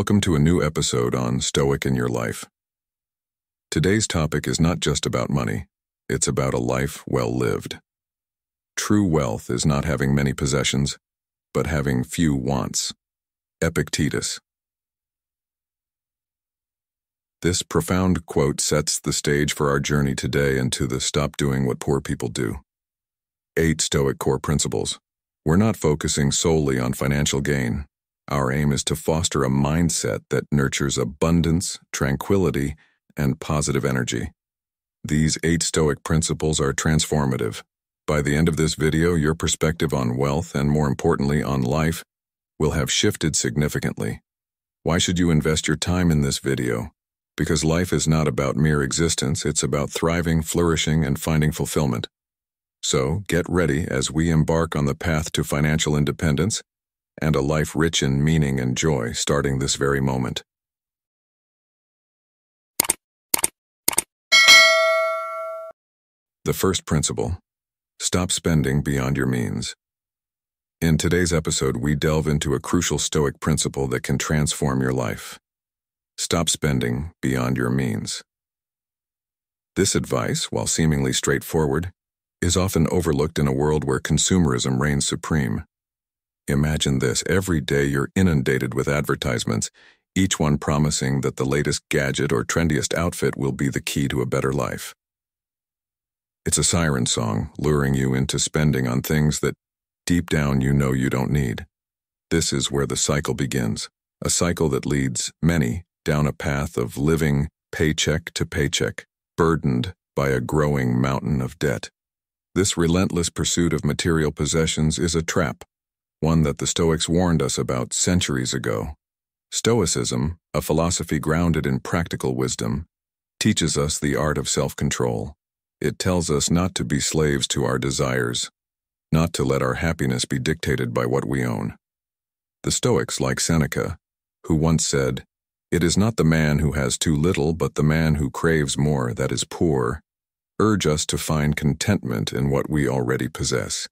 Welcome to a new episode on Stoic in Your Life. Today's topic is not just about money, it's about a life well lived. True wealth is not having many possessions, but having few wants. Epictetus. This profound quote sets the stage for our journey today into the Stop Doing What Poor People Do. 8 Stoic core principles. We're not focusing solely on financial gain. Our aim is to foster a mindset that nurtures abundance, tranquility, and positive energy. These 8 Stoic principles are transformative. By the end of this video, your perspective on wealth, and more importantly on life, will have shifted significantly. Why should you invest your time in this video? Because life is not about mere existence, it's about thriving, flourishing, and finding fulfillment. So, get ready as we embark on the path to financial independence and a life rich in meaning and joy starting this very moment. The first principle: stop spending beyond your means. In today's episode, we delve into a crucial Stoic principle that can transform your life. Stop spending beyond your means. This advice, while seemingly straightforward, is often overlooked in a world where consumerism reigns supreme. Imagine this: every day you're inundated with advertisements, each one promising that the latest gadget or trendiest outfit will be the key to a better life. It's a siren song, luring you into spending on things that, deep down, you know you don't need. This is where the cycle begins, a cycle that leads many down a path of living paycheck to paycheck, burdened by a growing mountain of debt. This relentless pursuit of material possessions is a trap, one that the Stoics warned us about centuries ago. Stoicism, a philosophy grounded in practical wisdom, teaches us the art of self-control. It tells us not to be slaves to our desires, not to let our happiness be dictated by what we own. The Stoics, like Seneca, who once said, "It is not the man who has too little, but the man who craves more that is poor," urge us to find contentment in what we already possess.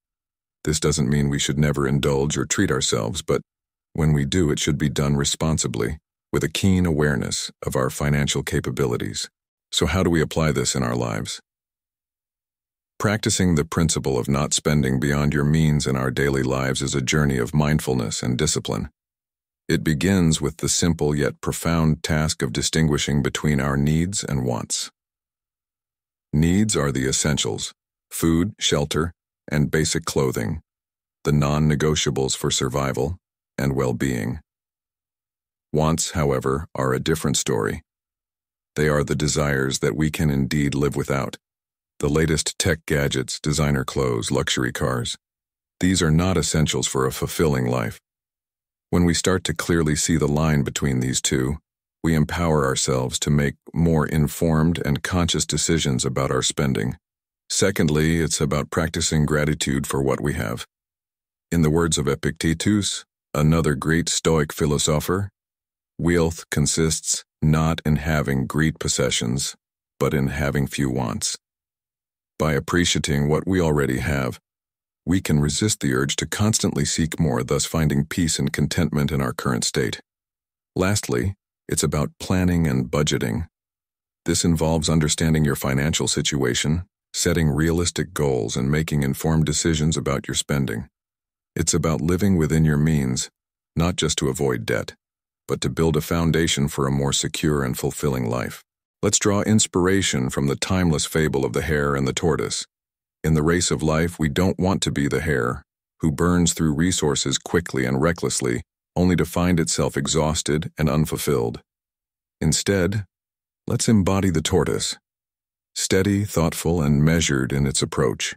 This doesn't mean we should never indulge or treat ourselves, but when we do, it should be done responsibly, with a keen awareness of our financial capabilities. So how do we apply this in our lives? Practicing the principle of not spending beyond your means in our daily lives is a journey of mindfulness and discipline. It begins with the simple yet profound task of distinguishing between our needs and wants. Needs are the essentials: food, shelter, and basic clothing, the non-negotiables for survival and well-being. Wants, however, are a different story. They are the desires that we can indeed live without. The latest tech gadgets, designer clothes, luxury cars. These are not essentials for a fulfilling life. When we start to clearly see the line between these two, we empower ourselves to make more informed and conscious decisions about our spending. Secondly, it's about practicing gratitude for what we have. In the words of Epictetus, another great Stoic philosopher, wealth consists not in having great possessions, but in having few wants. By appreciating what we already have, we can resist the urge to constantly seek more, thus finding peace and contentment in our current state. Lastly, it's about planning and budgeting. This involves understanding your financial situation, setting realistic goals, and making informed decisions about your spending. It's about living within your means, not just to avoid debt, but to build a foundation for a more secure and fulfilling life. Let's draw inspiration from the timeless fable of the hare and the tortoise. In the race of life, we don't want to be the hare, who burns through resources quickly and recklessly, only to find itself exhausted and unfulfilled. Instead, let's embody the tortoise, steady, thoughtful, and measured in its approach.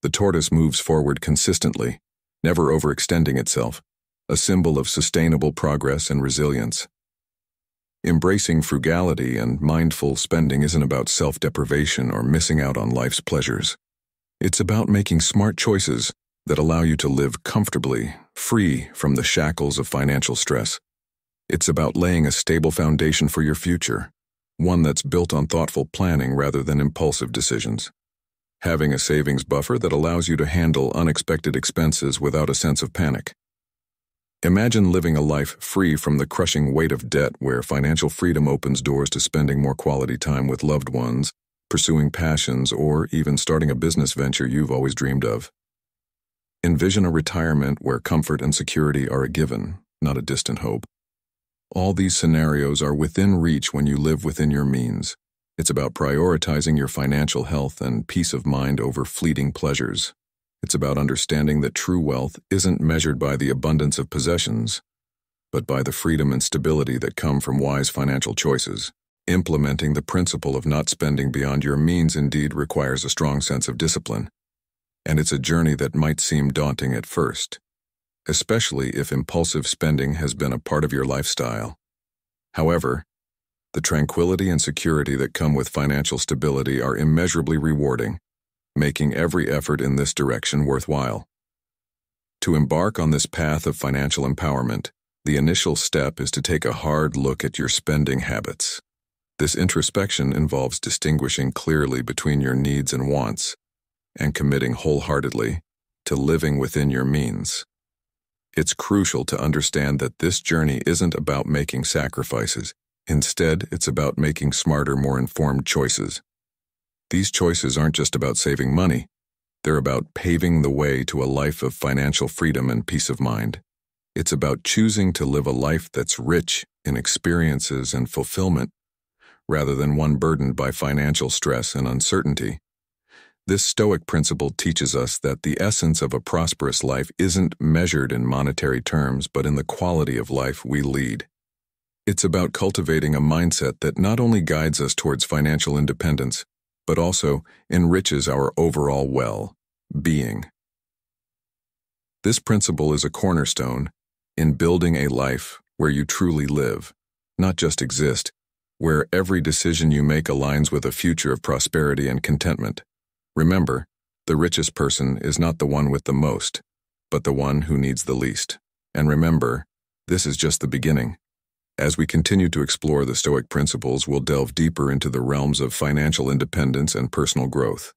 The tortoise moves forward consistently, never overextending itself, a symbol of sustainable progress and resilience. Embracing frugality and mindful spending isn't about self-deprivation or missing out on life's pleasures. It's about making smart choices that allow you to live comfortably, free from the shackles of financial stress. It's about laying a stable foundation for your future, one that's built on thoughtful planning rather than impulsive decisions. Having a savings buffer that allows you to handle unexpected expenses without a sense of panic. Imagine living a life free from the crushing weight of debt, where financial freedom opens doors to spending more quality time with loved ones, pursuing passions, or even starting a business venture you've always dreamed of. Envision a retirement where comfort and security are a given, not a distant hope. All these scenarios are within reach when you live within your means. It's about prioritizing your financial health and peace of mind over fleeting pleasures. It's about understanding that true wealth isn't measured by the abundance of possessions, but by the freedom and stability that come from wise financial choices. Implementing the principle of not spending beyond your means indeed requires a strong sense of discipline, and it's a journey that might seem daunting at first, especially if impulsive spending has been a part of your lifestyle. However, the tranquility and security that come with financial stability are immeasurably rewarding, making every effort in this direction worthwhile. To embark on this path of financial empowerment, the initial step is to take a hard look at your spending habits. This introspection involves distinguishing clearly between your needs and wants, and committing wholeheartedly to living within your means. It's crucial to understand that this journey isn't about making sacrifices. Instead, it's about making smarter, more informed choices. These choices aren't just about saving money. They're about paving the way to a life of financial freedom and peace of mind. It's about choosing to live a life that's rich in experiences and fulfillment, rather than one burdened by financial stress and uncertainty. This Stoic principle teaches us that the essence of a prosperous life isn't measured in monetary terms, but in the quality of life we lead. It's about cultivating a mindset that not only guides us towards financial independence, but also enriches our overall well-being. This principle is a cornerstone in building a life where you truly live, not just exist, where every decision you make aligns with a future of prosperity and contentment. Remember, the richest person is not the one with the most, but the one who needs the least. And remember, this is just the beginning. As we continue to explore the Stoic principles, we'll delve deeper into the realms of financial independence and personal growth.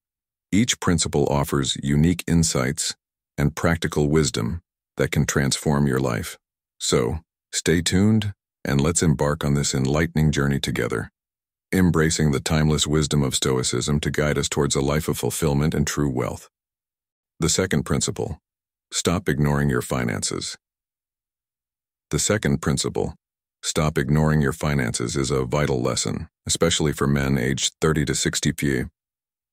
Each principle offers unique insights and practical wisdom that can transform your life. So, stay tuned and let's embark on this enlightening journey together, embracing the timeless wisdom of Stoicism to guide us towards a life of fulfillment and true wealth. The second principle: stop ignoring your finances. The second principle, stop ignoring your finances, is a vital lesson, especially for men aged 30 to 60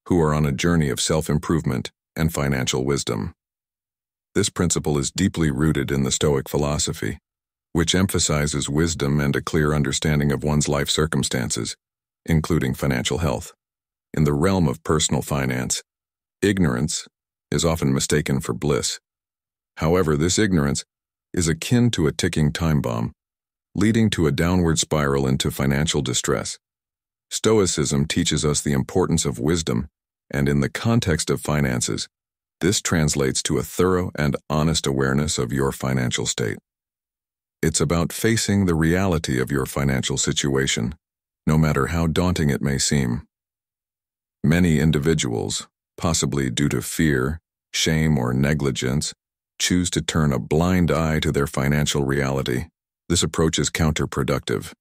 who are on a journey of self-improvement and financial wisdom. This principle is deeply rooted in the Stoic philosophy, which emphasizes wisdom and a clear understanding of one's life circumstances, including financial health. In the realm of personal finance, ignorance is often mistaken for bliss. However, this ignorance is akin to a ticking time bomb, leading to a downward spiral into financial distress. Stoicism teaches us the importance of wisdom, and in the context of finances, this translates to a thorough and honest awareness of your financial state. It's about facing the reality of your financial situation, no matter how daunting it may seem. Many individuals, possibly due to fear, shame, or negligence, choose to turn a blind eye to their financial reality. This approach is counterproductive.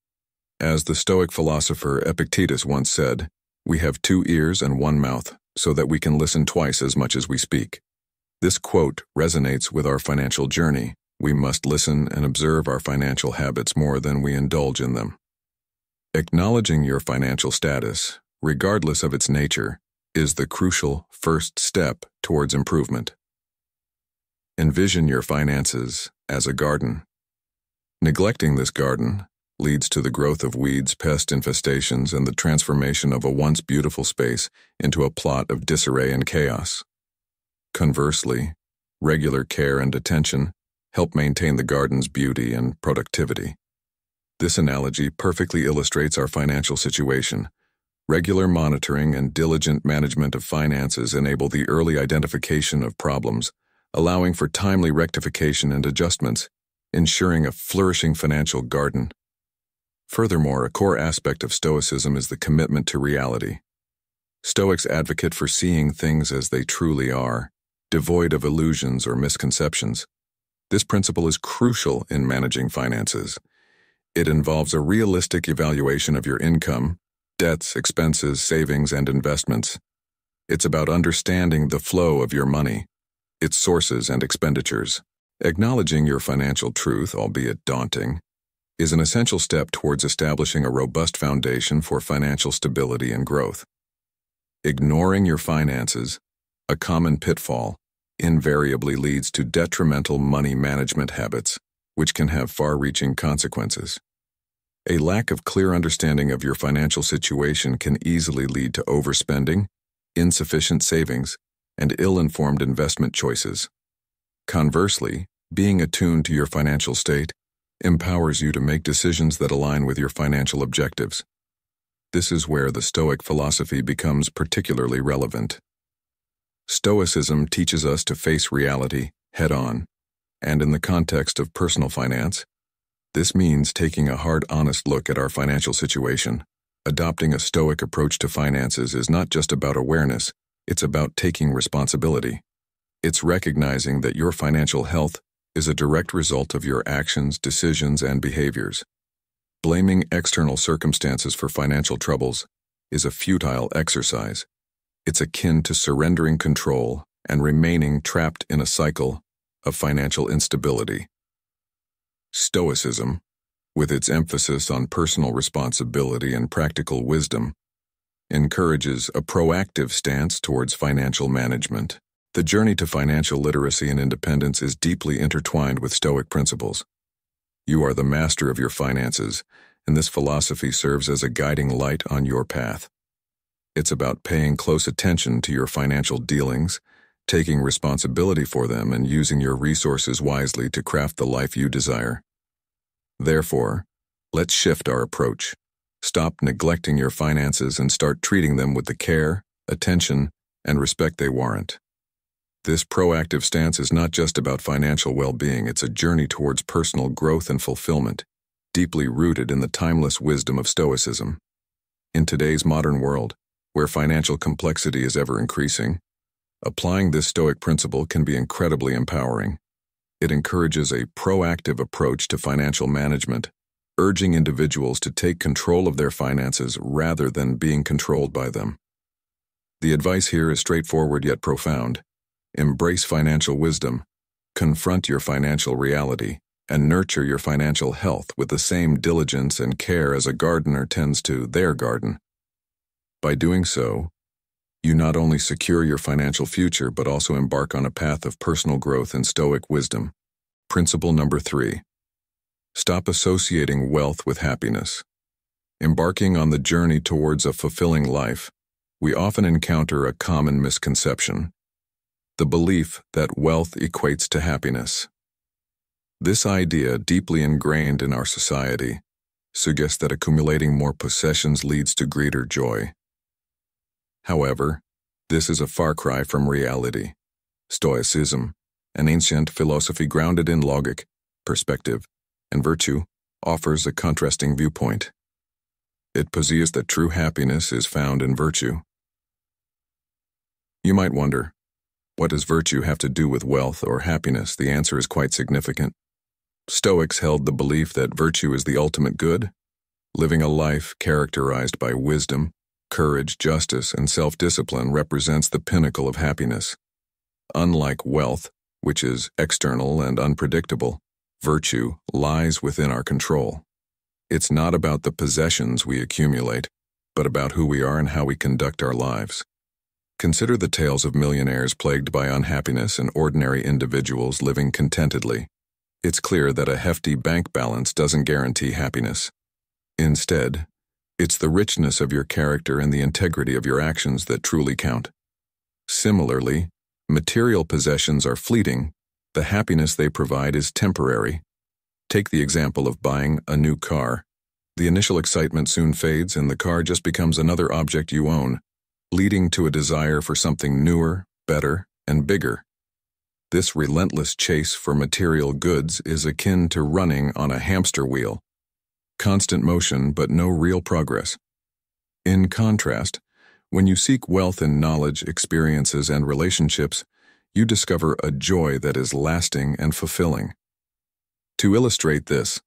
As the Stoic philosopher Epictetus once said, "We have 2 ears and 1 mouth, so that we can listen twice as much as we speak." This quote resonates with our financial journey. We must listen and observe our financial habits more than we indulge in them. Acknowledging your financial status, regardless of its nature, is the crucial first step towards improvement. Envision your finances as a garden. Neglecting this garden leads to the growth of weeds, pest infestations, and the transformation of a once beautiful space into a plot of disarray and chaos. Conversely, regular care and attention help maintain the garden's beauty and productivity. This analogy perfectly illustrates our financial situation. Regular monitoring and diligent management of finances enable the early identification of problems, allowing for timely rectification and adjustments, ensuring a flourishing financial garden. Furthermore, a core aspect of Stoicism is the commitment to reality. Stoics advocate for seeing things as they truly are, devoid of illusions or misconceptions. This principle is crucial in managing finances. It involves a realistic evaluation of your income, debts, expenses, savings, and investments. It's about understanding the flow of your money, its sources and expenditures. Acknowledging your financial truth, albeit daunting, is an essential step towards establishing a robust foundation for financial stability and growth. Ignoring your finances, a common pitfall, invariably leads to detrimental money management habits, which can have far-reaching consequences. A lack of clear understanding of your financial situation can easily lead to overspending, insufficient savings, and ill-informed investment choices. Conversely, being attuned to your financial state empowers you to make decisions that align with your financial objectives. This is where the Stoic philosophy becomes particularly relevant. Stoicism teaches us to face reality head-on, and in the context of personal finance, this means taking a hard, honest look at our financial situation. Adopting a Stoic approach to finances is not just about awareness, it's about taking responsibility. It's recognizing that your financial health is a direct result of your actions, decisions, and behaviors. Blaming external circumstances for financial troubles is a futile exercise. It's akin to surrendering control and remaining trapped in a cycle of financial instability. Stoicism, with its emphasis on personal responsibility and practical wisdom, encourages a proactive stance towards financial management. The journey to financial literacy and independence is deeply intertwined with Stoic principles. You are the master of your finances, and this philosophy serves as a guiding light on your path. It's about paying close attention to your financial dealings, taking responsibility for them, and using your resources wisely to craft the life you desire. Therefore, let's shift our approach. Stop neglecting your finances and start treating them with the care, attention, and respect they warrant. This proactive stance is not just about financial well-being, it's a journey towards personal growth and fulfillment, deeply rooted in the timeless wisdom of Stoicism. In today's modern world, where financial complexity is ever increasing, applying this Stoic principle can be incredibly empowering. It encourages a proactive approach to financial management, urging individuals to take control of their finances rather than being controlled by them. The advice here is straightforward yet profound. Embrace financial wisdom, confront your financial reality, and nurture your financial health with the same diligence and care as a gardener tends to their garden. By doing so, you not only secure your financial future but also embark on a path of personal growth and Stoic wisdom. Principle number 3. Stop associating wealth with happiness. Embarking on the journey towards a fulfilling life, we often encounter a common misconception: the belief that wealth equates to happiness. This idea, deeply ingrained in our society, suggests that accumulating more possessions leads to greater joy. However, this is a far cry from reality. Stoicism, an ancient philosophy grounded in logic, perspective, and virtue, offers a contrasting viewpoint. It posits that true happiness is found in virtue. You might wonder, what does virtue have to do with wealth or happiness? The answer is quite significant. Stoics held the belief that virtue is the ultimate good. Living a life characterized by wisdom, courage, justice, and self-discipline represents the pinnacle of happiness. Unlike wealth, which is external and unpredictable, virtue lies within our control. It's not about the possessions we accumulate, but about who we are and how we conduct our lives. Consider the tales of millionaires plagued by unhappiness and ordinary individuals living contentedly. It's clear that a hefty bank balance doesn't guarantee happiness. Instead, it's the richness of your character and the integrity of your actions that truly count. Similarly, material possessions are fleeting. The happiness they provide is temporary. Take the example of buying a new car. The initial excitement soon fades and the car just becomes another object you own, leading to a desire for something newer, better, and bigger. This relentless chase for material goods is akin to running on a hamster wheel. Constant motion, but no real progress. In contrast, when you seek wealth in knowledge, experiences, and relationships, you discover a joy that is lasting and fulfilling. To illustrate this,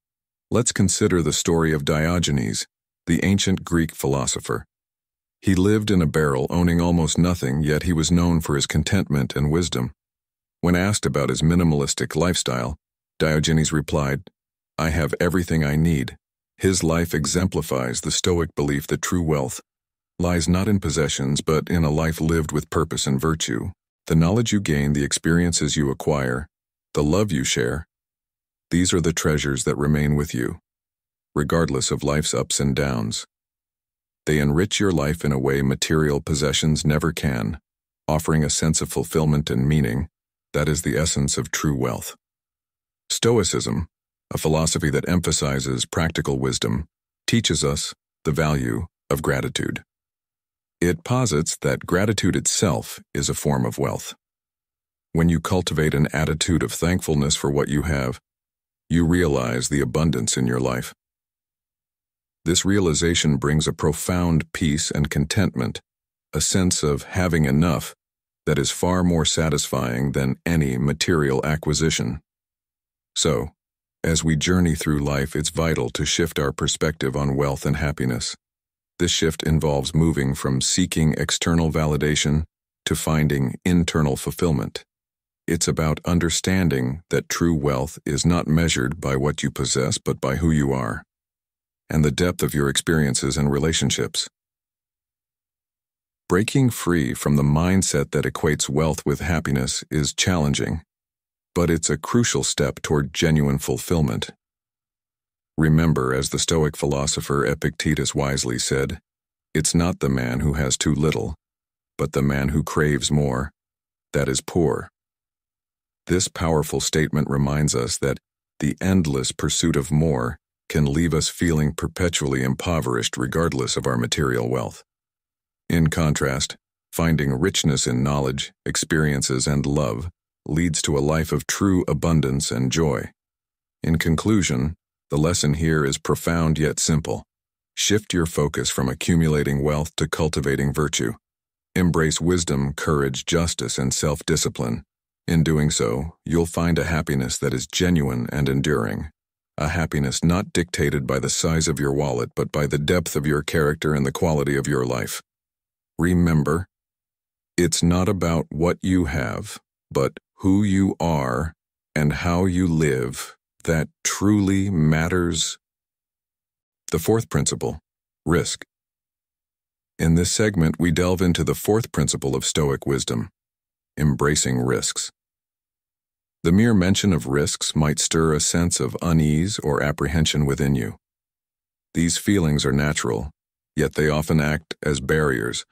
let's consider the story of Diogenes, the ancient Greek philosopher. He lived in a barrel owning almost nothing, yet he was known for his contentment and wisdom. When asked about his minimalistic lifestyle, Diogenes replied, "I have everything I need." His life exemplifies the Stoic belief that true wealth lies not in possessions but in a life lived with purpose and virtue. The knowledge you gain, the experiences you acquire, the love you share, these are the treasures that remain with you, regardless of life's ups and downs. They enrich your life in a way material possessions never can, offering a sense of fulfillment and meaning. That is the essence of true wealth. Stoicism, a philosophy that emphasizes practical wisdom, teaches us the value of gratitude. It posits that gratitude itself is a form of wealth. When you cultivate an attitude of thankfulness for what you have, you realize the abundance in your life. This realization brings a profound peace and contentment, a sense of having enough that is far more satisfying than any material acquisition. So, as we journey through life, it's vital to shift our perspective on wealth and happiness. This shift involves moving from seeking external validation to finding internal fulfillment. It's about understanding that true wealth is not measured by what you possess but by who you are and the depth of your experiences and relationships. Breaking free from the mindset that equates wealth with happiness is challenging, but it's a crucial step toward genuine fulfillment. Remember, as the Stoic philosopher Epictetus wisely said, "It's not the man who has too little, but the man who craves more, that is poor." This powerful statement reminds us that the endless pursuit of more can leave us feeling perpetually impoverished regardless of our material wealth. In contrast, finding richness in knowledge, experiences, and love leads to a life of true abundance and joy. In conclusion, the lesson here is profound yet simple. Shift your focus from accumulating wealth to cultivating virtue. Embrace wisdom, courage, justice, and self-discipline. In doing so, you'll find a happiness that is genuine and enduring. A happiness not dictated by the size of your wallet but by the depth of your character and the quality of your life. Remember, it's not about what you have, but who you are and how you live that truly matters. The fourth principle, risk. In this segment, we delve into the fourth principle of Stoic wisdom, embracing risks. The mere mention of risks might stir a sense of unease or apprehension within you. These feelings are natural, yet they often act as barriers,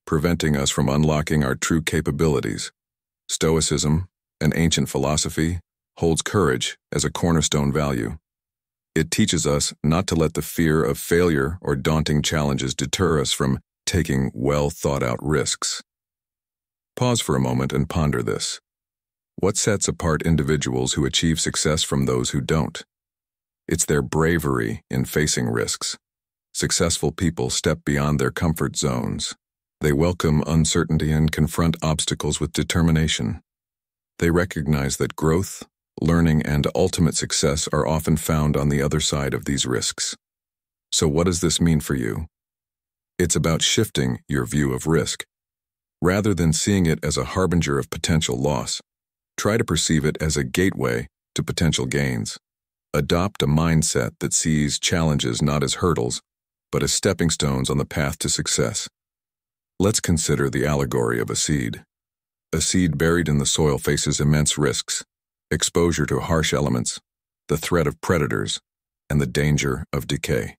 preventing us from unlocking our true capabilities. Stoicism, an ancient philosophy, holds courage as a cornerstone value. It teaches us not to let the fear of failure or daunting challenges deter us from taking well-thought-out risks. Pause for a moment and ponder this. What sets apart individuals who achieve success from those who don't? It's their bravery in facing risks. Successful people step beyond their comfort zones. They welcome uncertainty and confront obstacles with determination. They recognize that growth, learning, and ultimate success are often found on the other side of these risks. So what does this mean for you? It's about shifting your view of risk. Rather than seeing it as a harbinger of potential loss, try to perceive it as a gateway to potential gains. Adopt a mindset that sees challenges not as hurdles, but as stepping stones on the path to success. Let's consider the allegory of a seed. A seed buried in the soil faces immense risks: exposure to harsh elements, the threat of predators, and the danger of decay.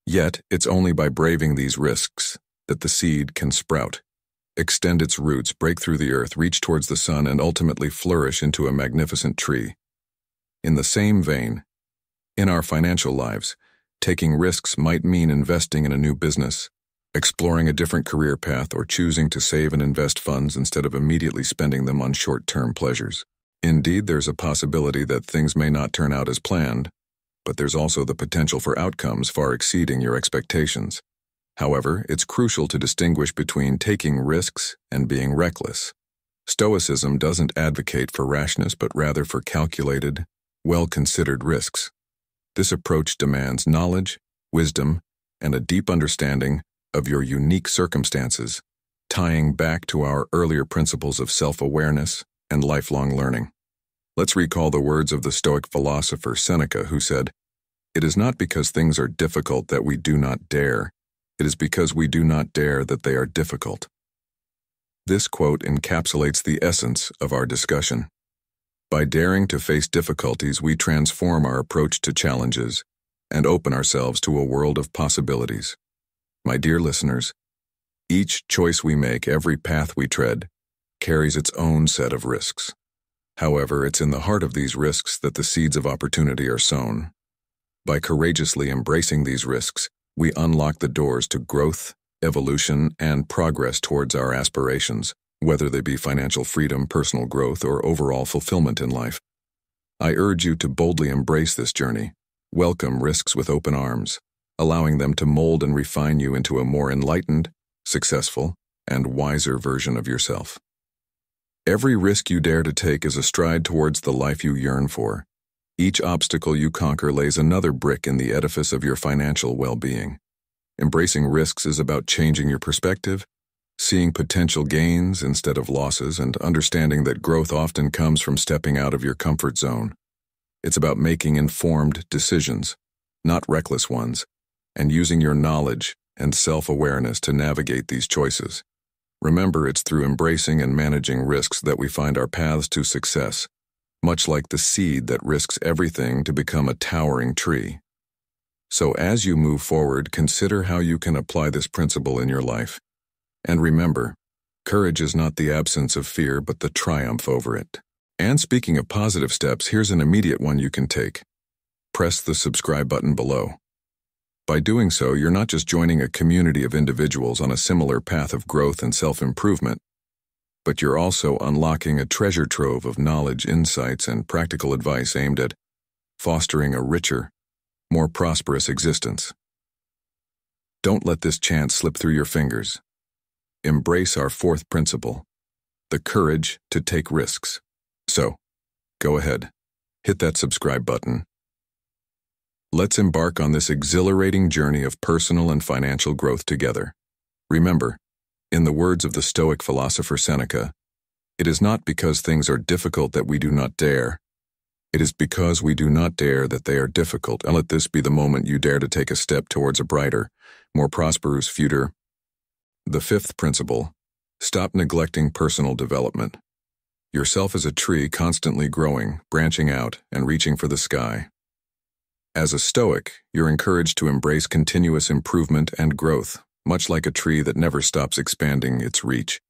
Yet, it's only by braving these risks that the seed can sprout, extend its roots, break through the earth, reach towards the sun, and ultimately flourish into a magnificent tree. In the same vein, in our financial lives, taking risks might mean investing in a new business, exploring a different career path, or choosing to save and invest funds instead of immediately spending them on short-term pleasures. Indeed, there's a possibility that things may not turn out as planned, but there's also the potential for outcomes far exceeding your expectations. However, it's crucial to distinguish between taking risks and being reckless. Stoicism doesn't advocate for rashness, but rather for calculated, well-considered risks. This approach demands knowledge, wisdom, and a deep understanding of your unique circumstances, tying back to our earlier principles of self-awareness and lifelong learning. Let's recall the words of the Stoic philosopher Seneca, who said, "It is not because things are difficult that we do not dare. It is because we do not dare that they are difficult." This quote encapsulates the essence of our discussion. By daring to face difficulties, we transform our approach to challenges and open ourselves to a world of possibilities. My dear listeners, each choice we make, every path we tread, carries its own set of risks. However, it's in the heart of these risks that the seeds of opportunity are sown. By courageously embracing these risks, we unlock the doors to growth, evolution, and progress towards our aspirations, whether they be financial freedom, personal growth, or overall fulfillment in life. I urge you to boldly embrace this journey. Welcome risks with open arms, allowing them to mold and refine you into a more enlightened, successful, and wiser version of yourself. Every risk you dare to take is a stride towards the life you yearn for. Each obstacle you conquer lays another brick in the edifice of your financial well-being. Embracing risks is about changing your perspective, seeing potential gains instead of losses, and understanding that growth often comes from stepping out of your comfort zone. It's about making informed decisions, not reckless ones, and using your knowledge and self-awareness to navigate these choices. Remember, it's through embracing and managing risks that we find our paths to success, much like the seed that risks everything to become a towering tree. So as you move forward, consider how you can apply this principle in your life. And remember, courage is not the absence of fear, but the triumph over it. And speaking of positive steps, here's an immediate one you can take. Press the subscribe button below. By doing so, you're not just joining a community of individuals on a similar path of growth and self-improvement, but you're also unlocking a treasure trove of knowledge, insights, and practical advice aimed at fostering a richer, more prosperous existence. Don't let this chance slip through your fingers. Embrace our fourth principle, the courage to take risks. So, go ahead, hit that subscribe button. Let's embark on this exhilarating journey of personal and financial growth together. Remember, in the words of the Stoic philosopher Seneca, it is not because things are difficult that we do not dare. It is because we do not dare that they are difficult, and let this be the moment you dare to take a step towards a brighter, more prosperous future. The fifth principle, stop neglecting personal development. Yourself is a tree constantly growing, branching out, and reaching for the sky. As a Stoic, you're encouraged to embrace continuous improvement and growth, much like a tree that never stops expanding its reach.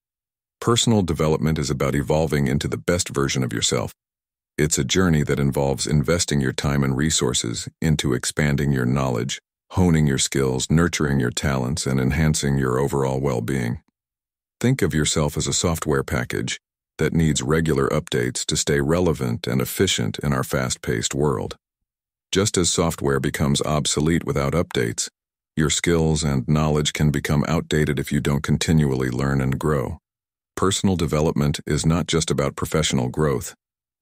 Personal development is about evolving into the best version of yourself. It's a journey that involves investing your time and resources into expanding your knowledge, honing your skills, nurturing your talents, and enhancing your overall well-being. Think of yourself as a software package that needs regular updates to stay relevant and efficient in our fast-paced world. Just as software becomes obsolete without updates, your skills and knowledge can become outdated if you don't continually learn and grow. Personal development is not just about professional growth.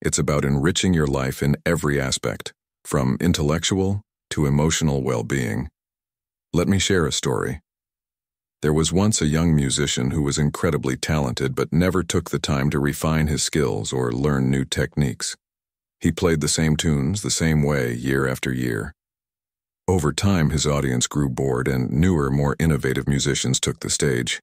It's about enriching your life in every aspect, from intellectual to emotional well-being. Let me share a story. There was once a young musician who was incredibly talented but never took the time to refine his skills or learn new techniques. He played the same tunes the same way year after year. Over time, his audience grew bored and newer, more innovative musicians took the stage.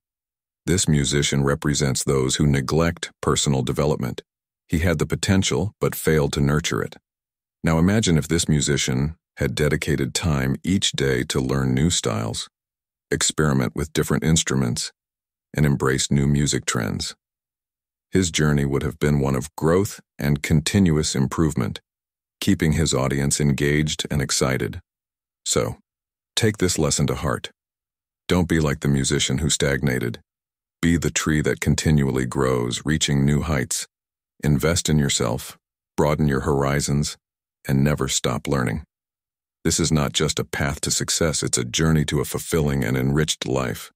This musician represents those who neglect personal development. He had the potential but failed to nurture it. Now imagine if this musician had dedicated time each day to learn new styles, experiment with different instruments, and embrace new music trends. His journey would have been one of growth and continuous improvement, keeping his audience engaged and excited. So, take this lesson to heart. Don't be like the musician who stagnated. Be the tree that continually grows, reaching new heights. Invest in yourself, broaden your horizons, and never stop learning. This is not just a path to success, it's a journey to a fulfilling and enriched life.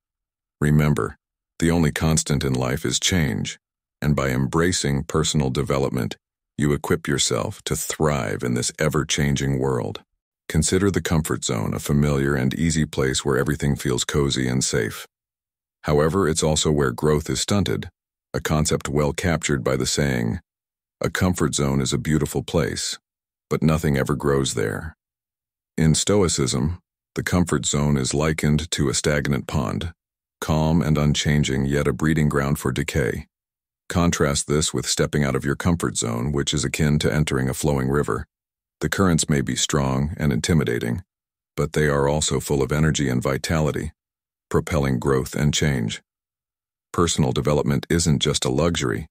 Remember, the only constant in life is change, and by embracing personal development, You equip yourself to thrive in this ever-changing world. Consider the comfort zone, a familiar and easy place where everything feels cozy and safe. However, it's also where growth is stunted, a concept well captured by the saying, "A comfort zone is a beautiful place, but nothing ever grows there." In Stoicism, the comfort zone is likened to a stagnant pond, calm and unchanging, yet a breeding ground for decay. Contrast this with stepping out of your comfort zone, which is akin to entering a flowing river. The currents may be strong and intimidating, but they are also full of energy and vitality, propelling growth and change. Personal development isn't just a luxury,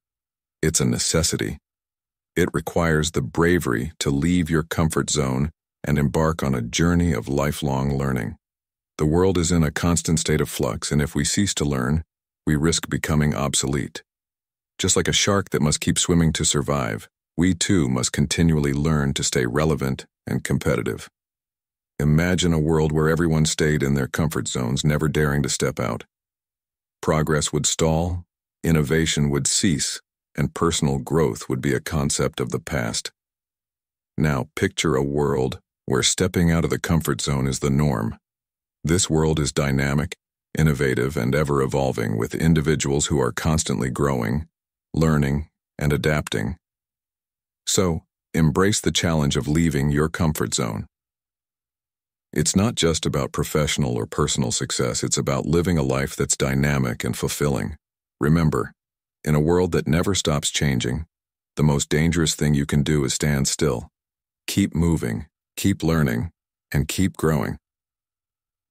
it's a necessity. It requires the bravery to leave your comfort zone and embark on a journey of lifelong learning. The world is in a constant state of flux, and if we cease to learn, we risk becoming obsolete. Just like a shark that must keep swimming to survive, we too must continually learn to stay relevant and competitive. Imagine a world where everyone stayed in their comfort zones, never daring to step out. Progress would stall, innovation would cease, and personal growth would be a concept of the past. Now picture a world where stepping out of the comfort zone is the norm. This world is dynamic, innovative, and ever-evolving, with individuals who are constantly growing, learning, and adapting. So, embrace the challenge of leaving your comfort zone. It's not just about professional or personal success, it's about living a life that's dynamic and fulfilling. Remember, in a world that never stops changing, the most dangerous thing you can do is stand still. Keep moving, keep learning, and keep growing.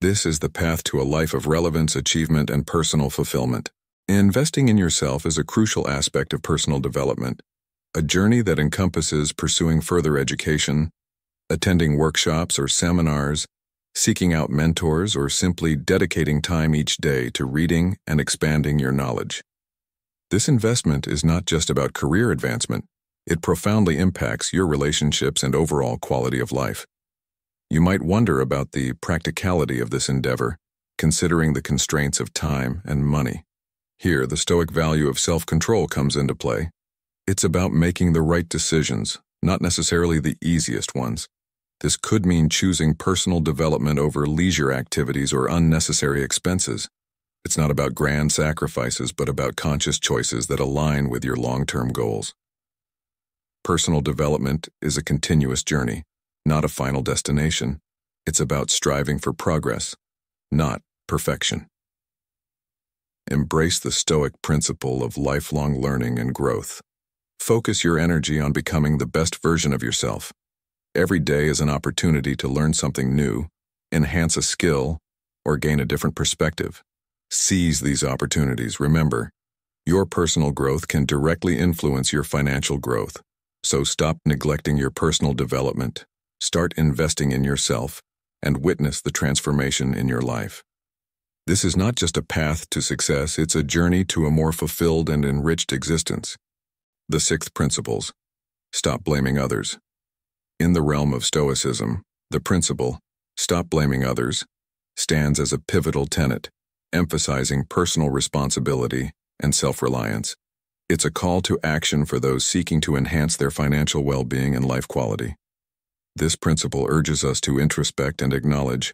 This is the path to a life of relevance, achievement, and personal fulfillment. Investing in yourself is a crucial aspect of personal development, a journey that encompasses pursuing further education, attending workshops or seminars, seeking out mentors, or simply dedicating time each day to reading and expanding your knowledge. This investment is not just about career advancement, it profoundly impacts your relationships and overall quality of life. You might wonder about the practicality of this endeavor, considering the constraints of time and money. Here, the Stoic value of self-control comes into play. It's about making the right decisions, not necessarily the easiest ones. This could mean choosing personal development over leisure activities or unnecessary expenses. It's not about grand sacrifices, but about conscious choices that align with your long-term goals. Personal development is a continuous journey, not a final destination. It's about striving for progress, not perfection. Embrace the Stoic principle of lifelong learning and growth. Focus your energy on becoming the best version of yourself. Every day is an opportunity to learn something new, enhance a skill, or gain a different perspective. Seize these opportunities. Remember, your personal growth can directly influence your financial growth. So stop neglecting your personal development, start investing in yourself, and witness the transformation in your life. This is not just a path to success, it's a journey to a more fulfilled and enriched existence. The sixth principles: stop blaming others. In the realm of Stoicism, the principle, stop blaming others, stands as a pivotal tenet, emphasizing personal responsibility and self-reliance. It's a call to action for those seeking to enhance their financial well-being and life quality. This principle urges us to introspect and acknowledge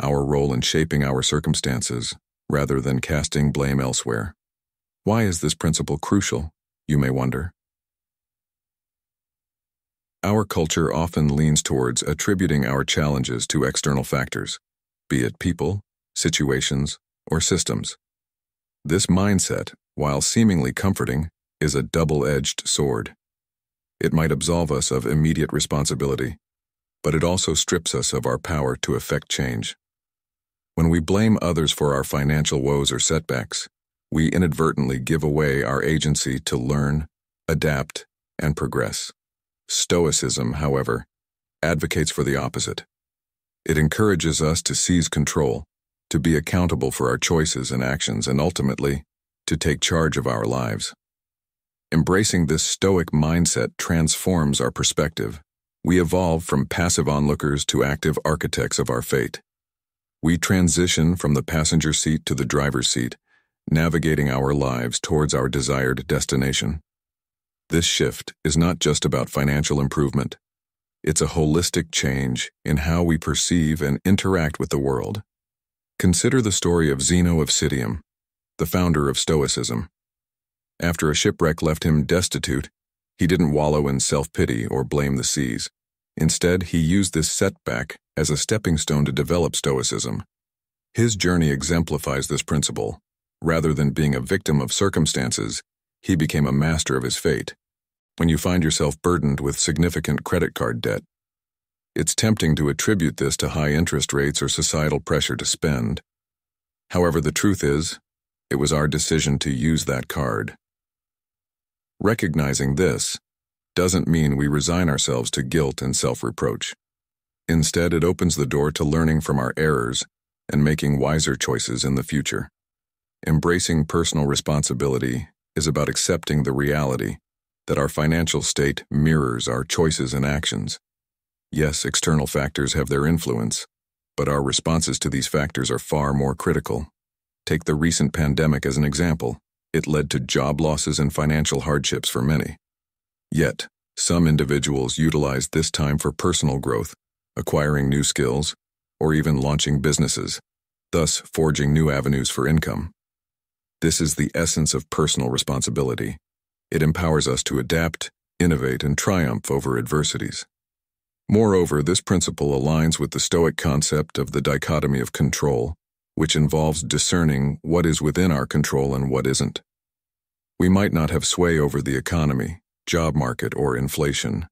our role in shaping our circumstances, rather than casting blame elsewhere. Why is this principle crucial, you may wonder? Our culture often leans towards attributing our challenges to external factors, be it people, situations, or systems. This mindset, while seemingly comforting, is a double-edged sword. It might absolve us of immediate responsibility, but it also strips us of our power to effect change. When we blame others for our financial woes or setbacks, we inadvertently give away our agency to learn, adapt, and progress. Stoicism, however, advocates for the opposite. It encourages us to seize control, to be accountable for our choices and actions, and ultimately, to take charge of our lives. Embracing this Stoic mindset transforms our perspective. We evolve from passive onlookers to active architects of our fate. We transition from the passenger seat to the driver's seat, navigating our lives towards our desired destination. This shift is not just about financial improvement. It's a holistic change in how we perceive and interact with the world. Consider the story of Zeno of Citium, the founder of Stoicism. After a shipwreck left him destitute, he didn't wallow in self-pity or blame the seas. Instead, he used this setback as a stepping stone to develop Stoicism. His journey exemplifies this principle. Rather than being a victim of circumstances, he became a master of his fate. When you find yourself burdened with significant credit card debt, it's tempting to attribute this to high interest rates or societal pressure to spend. However, the truth is, it was our decision to use that card. Recognizing this doesn't mean we resign ourselves to guilt and self-reproach. Instead, it opens the door to learning from our errors and making wiser choices in the future. Embracing personal responsibility is about accepting the reality that our financial state mirrors our choices and actions. Yes, external factors have their influence, but our responses to these factors are far more critical. Take the recent pandemic as an example. It led to job losses and financial hardships for many. Yet, some individuals utilized this time for personal growth, acquiring new skills, or even launching businesses, thus forging new avenues for income. This is the essence of personal responsibility. It empowers us to adapt, innovate, and triumph over adversities. Moreover, this principle aligns with the Stoic concept of the dichotomy of control, which involves discerning what is within our control and what isn't. We might not have sway over the economy, job market, or inflation,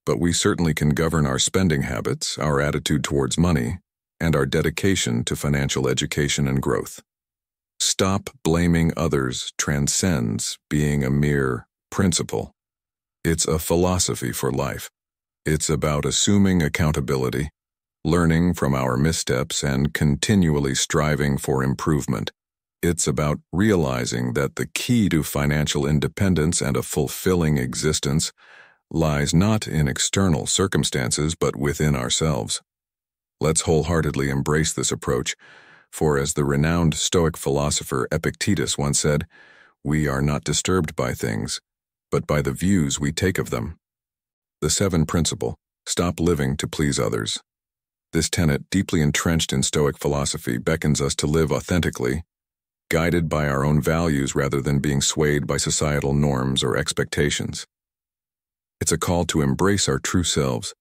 but we certainly can govern our spending habits, our attitude towards money, and our dedication to financial education and growth. Stop blaming others transcends being a mere principle. It's a philosophy for life. It's about assuming accountability, learning from our missteps, and continually striving for improvement. It's about realizing that the key to financial independence and a fulfilling existence lies not in external circumstances but within ourselves. Let's wholeheartedly embrace this approach, for as the renowned Stoic philosopher Epictetus once said, "We are not disturbed by things, but by the views we take of them." The 7th principle, stop living to please others. This tenet, deeply entrenched in Stoic philosophy, beckons us to live authentically, guided by our own values rather than being swayed by societal norms or expectations. It's a call to embrace our true selves,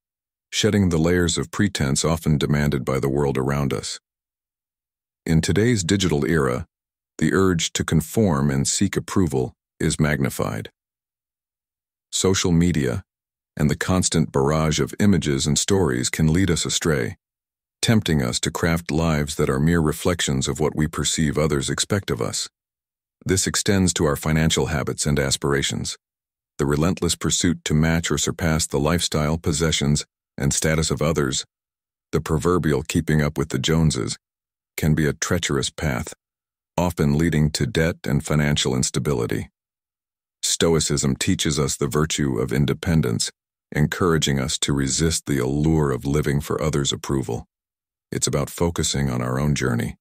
shedding the layers of pretense often demanded by the world around us. In today's digital era, the urge to conform and seek approval is magnified. Social media and the constant barrage of images and stories can lead us astray, tempting us to craft lives that are mere reflections of what we perceive others expect of us. This extends to our financial habits and aspirations. The relentless pursuit to match or surpass the lifestyle, possessions, and status of others, the proverbial keeping up with the Joneses, can be a treacherous path, often leading to debt and financial instability. Stoicism teaches us the virtue of independence, encouraging us to resist the allure of living for others' approval. It's about focusing on our own journey,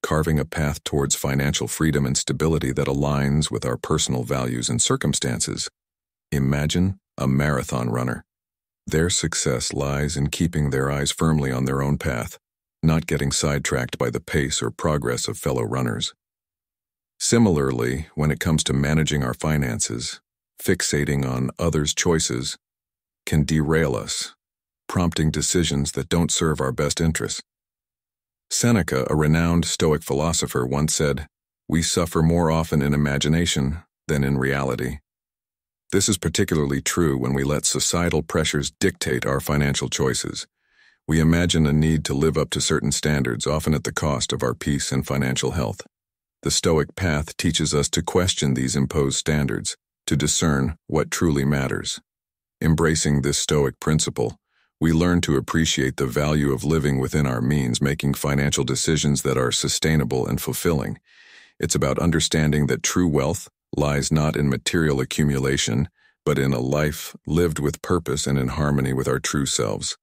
carving a path towards financial freedom and stability that aligns with our personal values and circumstances. Imagine a marathon runner. Their success lies in keeping their eyes firmly on their own path, not getting sidetracked by the pace or progress of fellow runners. Similarly, when it comes to managing our finances, fixating on others' choices can derail us, prompting decisions that don't serve our best interests. Seneca, a renowned Stoic philosopher, once said, "We suffer more often in imagination than in reality." This is particularly true when we let societal pressures dictate our financial choices. We imagine a need to live up to certain standards, often at the cost of our peace and financial health. The Stoic path teaches us to question these imposed standards, to discern what truly matters. Embracing this Stoic principle, we learn to appreciate the value of living within our means, making financial decisions that are sustainable and fulfilling. It's about understanding that true wealth lies not in material accumulation, but in a life lived with purpose and in harmony with our true selves.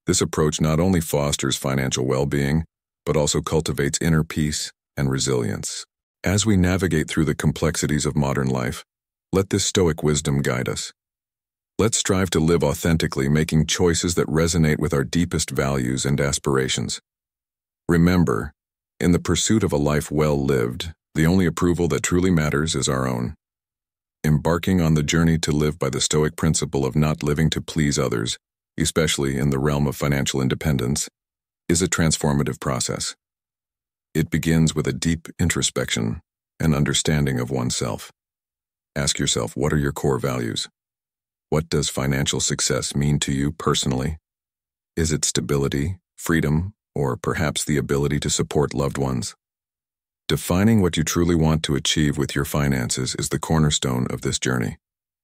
This approach not only fosters financial well-being, but also cultivates inner peace and resilience. As we navigate through the complexities of modern life, Let this Stoic wisdom guide us. Let's strive to live authentically, making choices that resonate with our deepest values and aspirations. Remember, in the pursuit of a life well lived, the only approval that truly matters is our own. Embarking on the journey to live by the Stoic principle of not living to please others, especially in the realm of financial independence, is a transformative process. It begins with a deep introspection and understanding of oneself. Ask yourself, what are your core values? What does financial success mean to you personally? Is it stability, freedom, or perhaps the ability to support loved ones? Defining what you truly want to achieve with your finances is the cornerstone of this journey.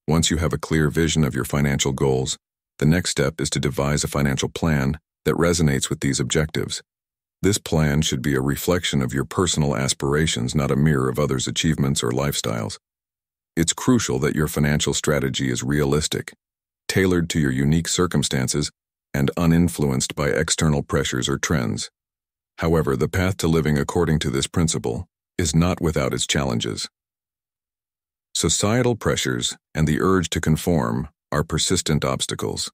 Once you have a clear vision of your financial goals, the next step is to devise a financial plan that resonates with these objectives. This plan should be a reflection of your personal aspirations, not a mirror of others' achievements or lifestyles. It's crucial that your financial strategy is realistic, tailored to your unique circumstances, and uninfluenced by external pressures or trends. However, the path to living according to this principle is not without its challenges. Societal pressures and the urge to conform are persistent obstacles.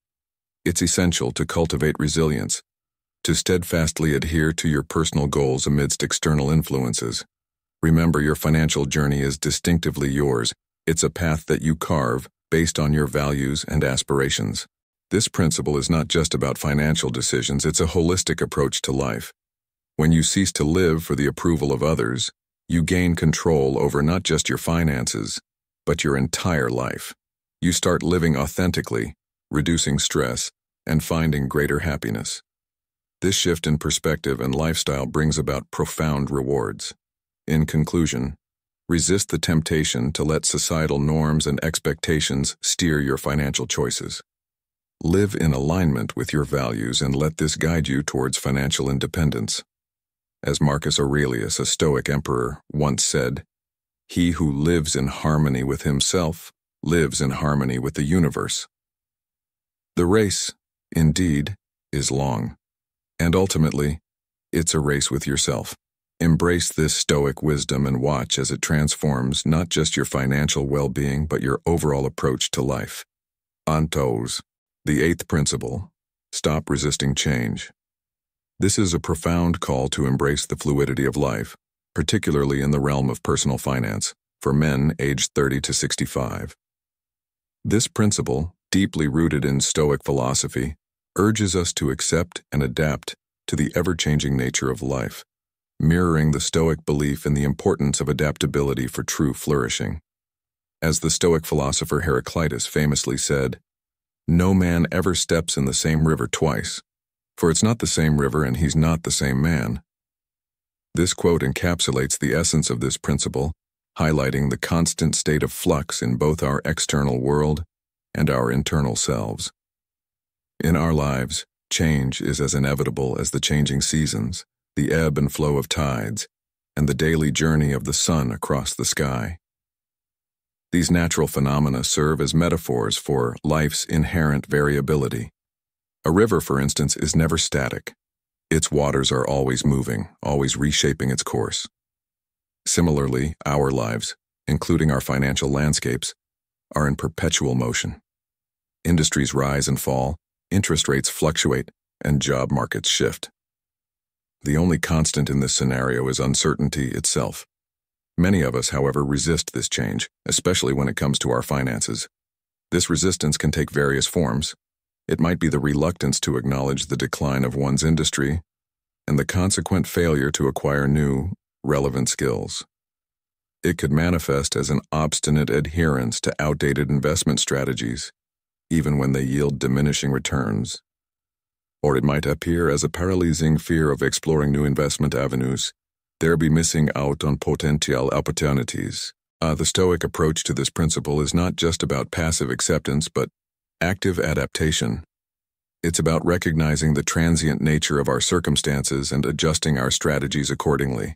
It's essential to cultivate resilience, to steadfastly adhere to your personal goals amidst external influences. Remember, your financial journey is distinctively yours. It's a path that you carve based on your values and aspirations. This principle is not just about financial decisions, it's a holistic approach to life. When you cease to live for the approval of others, you gain control over not just your finances, but your entire life. You start living authentically, reducing stress, and finding greater happiness. This shift in perspective and lifestyle brings about profound rewards. In conclusion, resist the temptation to let societal norms and expectations steer your financial choices. Live in alignment with your values and let this guide you towards financial independence. As Marcus Aurelius, a Stoic emperor, once said, "He who lives in harmony with himself lives in harmony with the universe." The race, indeed, is long, and ultimately, it's a race with yourself. Embrace this Stoic wisdom and watch as it transforms not just your financial well-being but your overall approach to life. Antos, the eighth principle, stop resisting change. This is a profound call to embrace the fluidity of life, particularly in the realm of personal finance, for men aged 30 to 65. This principle, deeply rooted in Stoic philosophy, urges us to accept and adapt to the ever-changing nature of life, mirroring the Stoic belief in the importance of adaptability for true flourishing. As the Stoic philosopher Heraclitus famously said, "No man ever steps in the same river twice, for it's not the same river and he's not the same man." This quote encapsulates the essence of this principle, highlighting the constant state of flux in both our external world and our internal selves. In our lives, change is as inevitable as the changing seasons, the ebb and flow of tides, and the daily journey of the sun across the sky. These natural phenomena serve as metaphors for life's inherent variability. A river, for instance, is never static. Its waters are always moving, always reshaping its course. Similarly, our lives, including our financial landscapes, are in perpetual motion. Industries rise and fall, interest rates fluctuate, and job markets shift. The only constant in this scenario is uncertainty itself. Many of us, however, resist this change, especially when it comes to our finances. This resistance can take various forms. It might be the reluctance to acknowledge the decline of one's industry and the consequent failure to acquire new, relevant skills. It could manifest as an obstinate adherence to outdated investment strategies, even when they yield diminishing returns. Or it might appear as a paralyzing fear of exploring new investment avenues, thereby missing out on potential opportunities. The Stoic approach to this principle is not just about passive acceptance, but active adaptation. It's about recognizing the transient nature of our circumstances and adjusting our strategies accordingly.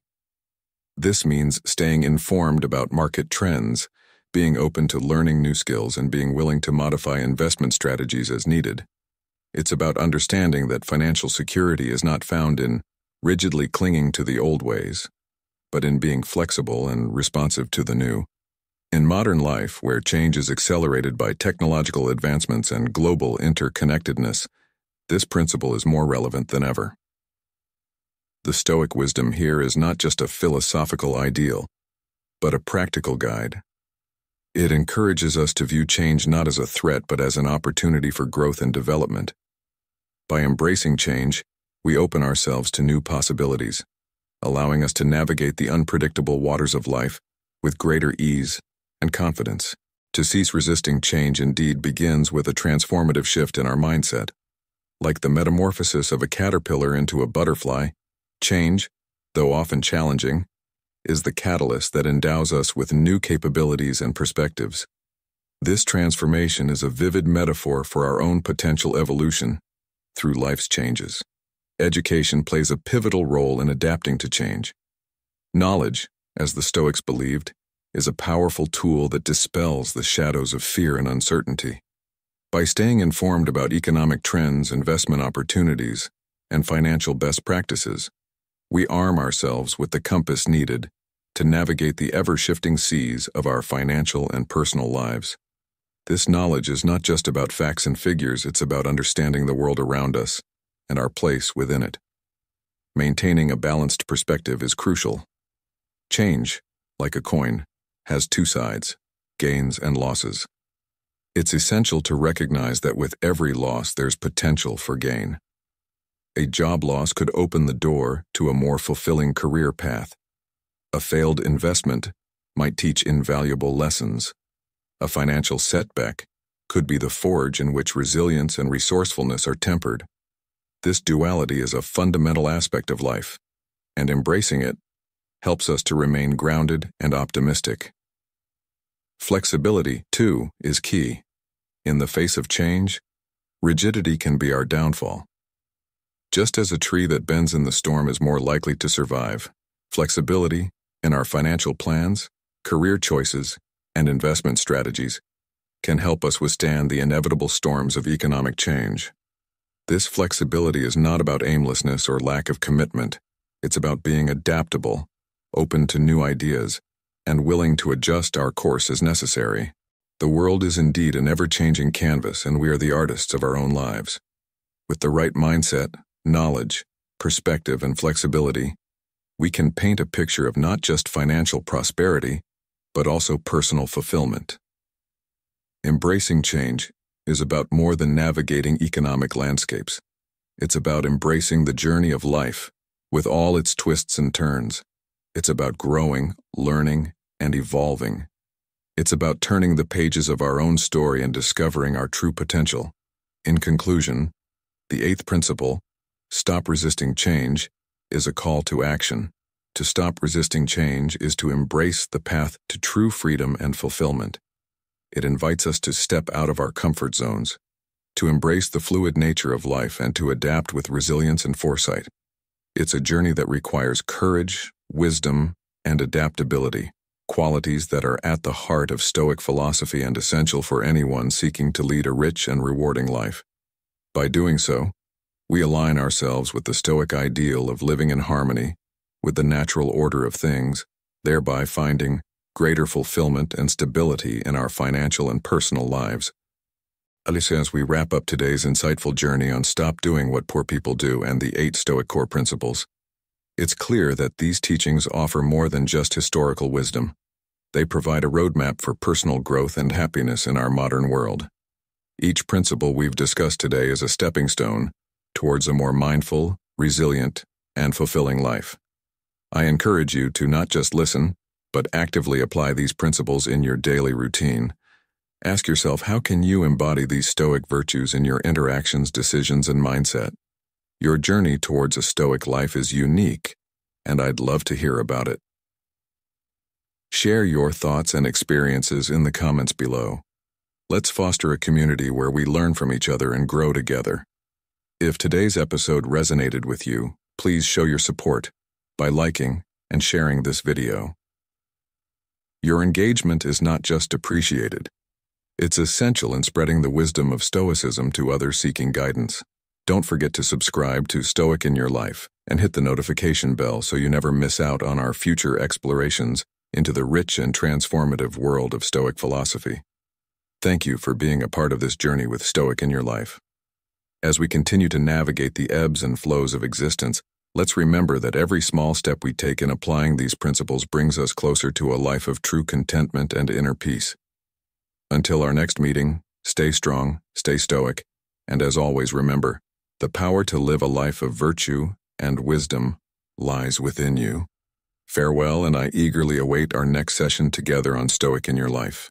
This means staying informed about market trends, being open to learning new skills, and being willing to modify investment strategies as needed. It's about understanding that financial security is not found in rigidly clinging to the old ways, but in being flexible and responsive to the new. In modern life, where change is accelerated by technological advancements and global interconnectedness, this principle is more relevant than ever. The Stoic wisdom here is not just a philosophical ideal, but a practical guide. It encourages us to view change not as a threat but as an opportunity for growth and development. By embracing change, we open ourselves to new possibilities, allowing us to navigate the unpredictable waters of life with greater ease and confidence. To cease resisting change indeed begins with a transformative shift in our mindset. Like the metamorphosis of a caterpillar into a butterfly, change, though often challenging, is the catalyst that endows us with new capabilities and perspectives. This transformation is a vivid metaphor for our own potential evolution through life's changes. Education plays a pivotal role in adapting to change. Knowledge, as the Stoics believed, is a powerful tool that dispels the shadows of fear and uncertainty. By staying informed about economic trends, investment opportunities, and financial best practices, we arm ourselves with the compass needed to navigate the ever-shifting seas of our financial and personal lives. This knowledge is not just about facts and figures, it's about understanding the world around us and our place within it. Maintaining a balanced perspective is crucial. Change, like a coin, has two sides, gains and losses. It's essential to recognize that with every loss there's potential for gain. A job loss could open the door to a more fulfilling career path. A failed investment might teach invaluable lessons. A financial setback could be the forge in which resilience and resourcefulness are tempered. This duality is a fundamental aspect of life, and embracing it helps us to remain grounded and optimistic. Flexibility, too, is key. In the face of change, rigidity can be our downfall. Just as a tree that bends in the storm is more likely to survive, flexibility in our financial plans, career choices, and investment strategies can help us withstand the inevitable storms of economic change. This flexibility is not about aimlessness or lack of commitment. It's about being adaptable, open to new ideas, and willing to adjust our course as necessary. The world is indeed an ever-changing canvas, and we are the artists of our own lives. With the right mindset, knowledge, perspective, and flexibility, we can paint a picture of not just financial prosperity, but also personal fulfillment. Embracing change is about more than navigating economic landscapes. It's about embracing the journey of life, with all its twists and turns. It's about growing, learning, and evolving. It's about turning the pages of our own story and discovering our true potential. In conclusion, the eighth principle, stop resisting change, is a call to action. To stop resisting change is to embrace the path to true freedom and fulfillment. It invites us to step out of our comfort zones, to embrace the fluid nature of life, and to adapt with resilience and foresight. It's a journey that requires courage, wisdom, and adaptability, qualities that are at the heart of Stoic philosophy and essential for anyone seeking to lead a rich and rewarding life. By doing so, we align ourselves with the Stoic ideal of living in harmony with the natural order of things, thereby finding greater fulfillment and stability in our financial and personal lives. As we wrap up today's insightful journey on Stop Doing What Poor People Do and the 8 Stoic core principles, it's clear that these teachings offer more than just historical wisdom. They provide a roadmap for personal growth and happiness in our modern world. Each principle we've discussed today is a stepping stone towards a more mindful, resilient, and fulfilling life. I encourage you to not just listen, but actively apply these principles in your daily routine. Ask yourself, how can you embody these Stoic virtues in your interactions, decisions, and mindset? Your journey towards a Stoic life is unique, and I'd love to hear about it. Share your thoughts and experiences in the comments below. Let's foster a community where we learn from each other and grow together. If today's episode resonated with you, please show your support by liking and sharing this video. Your engagement is not just appreciated. It's essential in spreading the wisdom of Stoicism to others seeking guidance. Don't forget to subscribe to Stoic in Your Life and hit the notification bell so you never miss out on our future explorations into the rich and transformative world of Stoic philosophy. Thank you for being a part of this journey with Stoic in Your Life. As we continue to navigate the ebbs and flows of existence, let's remember that every small step we take in applying these principles brings us closer to a life of true contentment and inner peace. Until our next meeting, stay strong, stay stoic, and as always remember, the power to live a life of virtue and wisdom lies within you. Farewell, and I eagerly await our next session together on Stoic in Your Life.